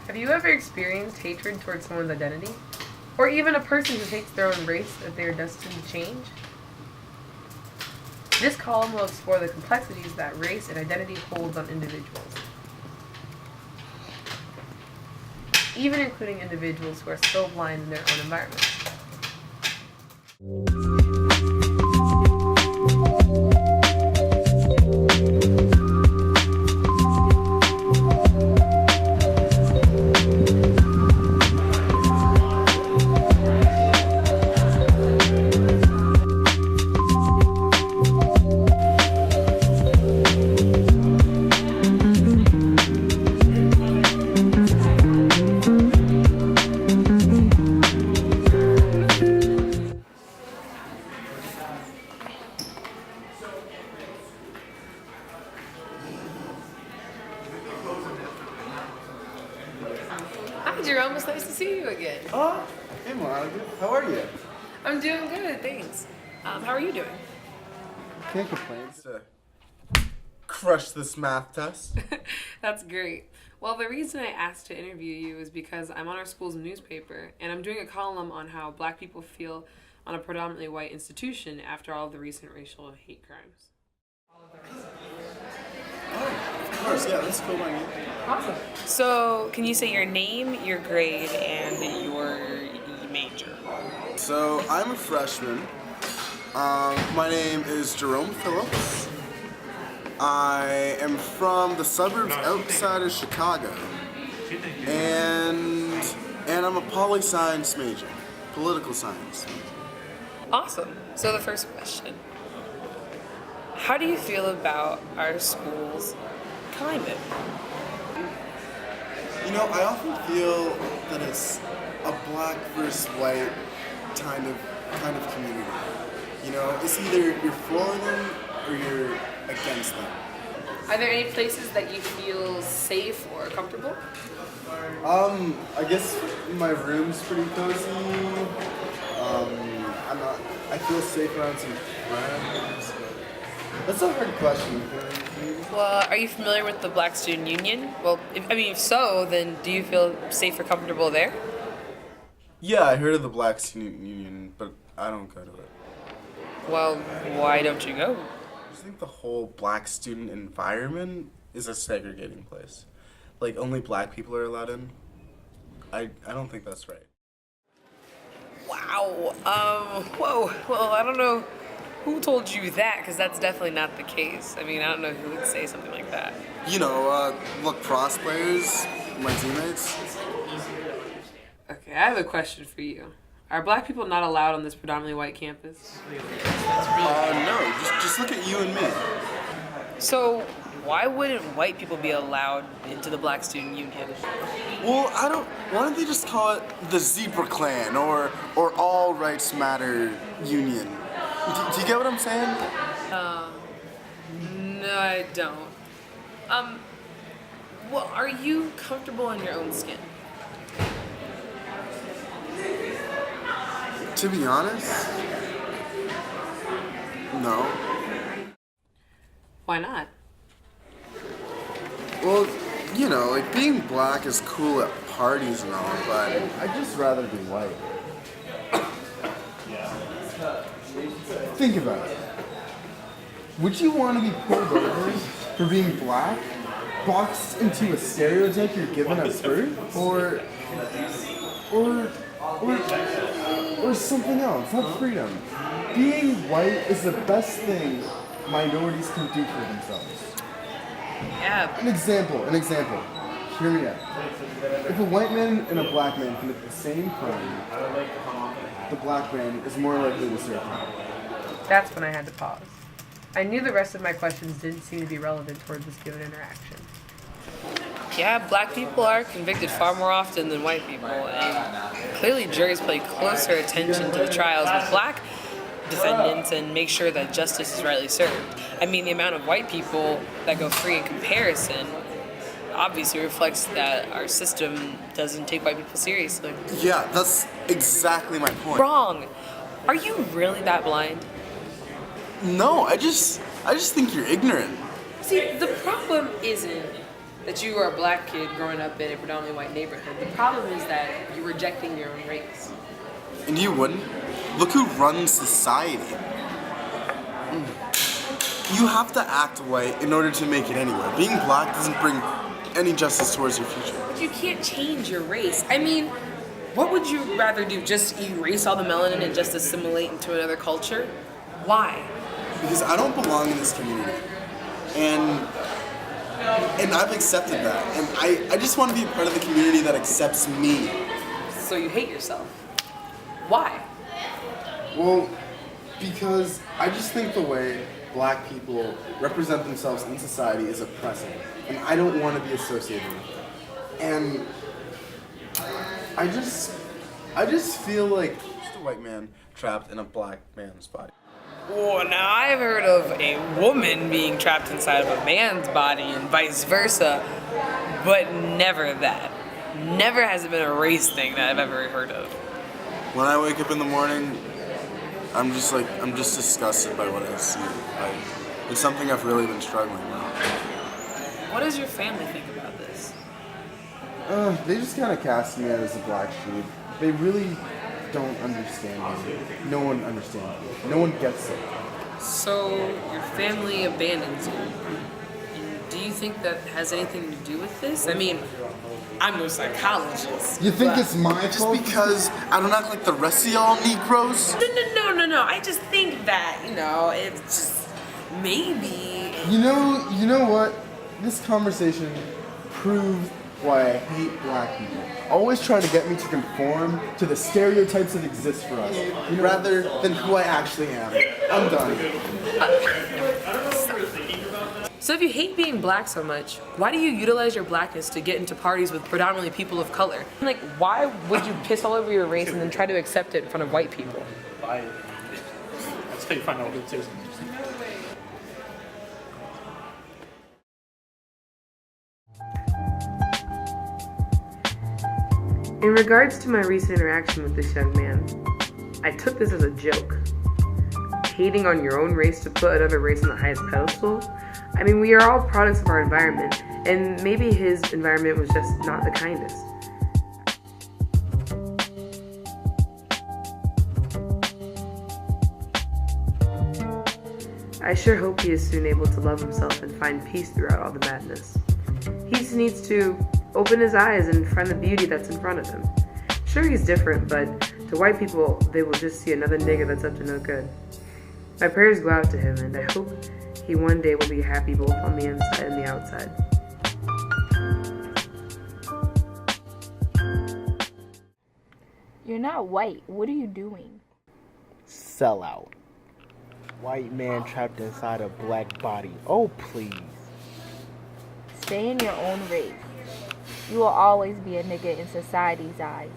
Have you ever experienced hatred towards someone's identity? Or even a person who hates their own race that they are destined to change? This column will explore the complexities that race and identity holds on individuals, even including individuals who are so blind in their own environments. Hi, Jerome. It's nice to see you again. Oh, hey Monica. How are you? I'm doing good, thanks. How are you doing? Can't complain. To crush this math test. That's great. Well, the reason I asked to interview you is because I'm on our school's newspaper, and I'm doing a column on how black people feel on a predominantly white institution after all of the recent racial hate crimes. Oh, of course, yeah, that's cool by me. Awesome. So, can you say your name, your grade, and your major? So, I'm a freshman. My name is Jerome Phillips. I am from the suburbs outside of Chicago. And I'm a poli-science major, political science. Awesome. So the first question. How do you feel about our school's climate? You know, I often feel that it's a black versus white kind of community. You know, it's either you're for them or you're against them. Are there any places that you feel safe or comfortable? I guess my room's pretty cozy. I feel safe around some friends. That's a hard question. Well, are you familiar with the Black Student Union? Well, if so, then do you feel safe or comfortable there? Yeah, I heard of the Black Student Union, but I don't go to it. Well, why don't you go? I just think the whole black student environment is a segregating place. Like, only black people are allowed in. I don't think that's right. Wow. Whoa. Well, I don't know who told you that, because that's definitely not the case. I mean, I don't know who would say something like that. You know, lacrosse players, my teammates. Okay, I have a question for you. Are black people not allowed on this predominantly white campus? No, just look at you and me. So, why wouldn't white people be allowed into the Black Student Union? Well, why don't they just call it the Zebra Clan or All Rights Matter Union? Do you get what I'm saying? No, I don't. Well, are you comfortable in your own skin? To be honest, no. Why not? Well, you know, like being black is cool at parties and all, but I'd just rather be white. Think about it. Would you want to be pulled over for being black, boxed into a stereotype you're given at birth, or something else? Have freedom. Being white is the best thing minorities can do for themselves. Yeah. An example. Hear me out. If a white man and a black man commit the same crime, the black man is more likely to serve time. That's when I had to pause. I knew the rest of my questions didn't seem to be relevant towards this given interaction. Yeah, black people are convicted far more often than white people, and clearly juries pay closer attention to the trials with black defendants and make sure that justice is rightly served. I mean, the amount of white people that go free in comparison obviously reflects that our system doesn't take white people seriously. Yeah, that's exactly my point. Wrong. Are you really that blind? No, I just think you're ignorant. See, the problem isn't that you are a black kid growing up in a predominantly white neighborhood. The problem is that you're rejecting your own race. And you wouldn't? Look who runs society. You have to act white in order to make it anywhere. Being black doesn't bring any justice towards your future. But you can't change your race. I mean, what would you rather do? Just erase all the melanin and just assimilate into another culture? Why? Because I don't belong in this community. And I've accepted that. And I just want to be a part of the community that accepts me. So you hate yourself. Why? Well, because I just think the way black people represent themselves in society is oppressive. And I don't want to be associated with it. And I just feel like just a white man trapped in a black man's body. Oh, now I've heard of a woman being trapped inside of a man's body and vice versa, but never that. Never has it been a race thing that I've ever heard of. When I wake up in the morning, I'm just disgusted by what I see. It's something I've really been struggling with. What does your family think about this? They just kind of cast me as a black sheep. They really don't understand me. No one understands me. No one gets it. So your family abandons you. And do you think that has anything to do with this? I mean, I'm no psychologist. You think it's my fault? Just because I don't act like the rest of y'all Negroes? No. I just think that, it's just maybe. You know what? This conversation proves why I hate black people. Always trying to get me to conform to the stereotypes that exist for us, rather than who I actually am. I'm done. So if you hate being black so much, why do you utilize your blackness to get into parties with predominantly people of color? Like, why would you piss all over your race and then try to accept it in front of white people? That's how you find out good citizens. In regards to my recent interaction with this young man, I took this as a joke. Hating on your own race to put another race on the highest pedestal? I mean, we are all products of our environment, and maybe his environment was just not the kindest. I sure hope he is soon able to love himself and find peace throughout all the madness. He just needs to open his eyes and find the beauty that's in front of him. Sure, he's different, but to white people, they will just see another nigga that's up to no good. My prayers go out to him, and I hope he one day will be happy both on the inside and the outside. You're not white. What are you doing? Sellout. White man trapped inside a black body. Oh, please. Stay in your own race. You will always be a nigga in society's eyes.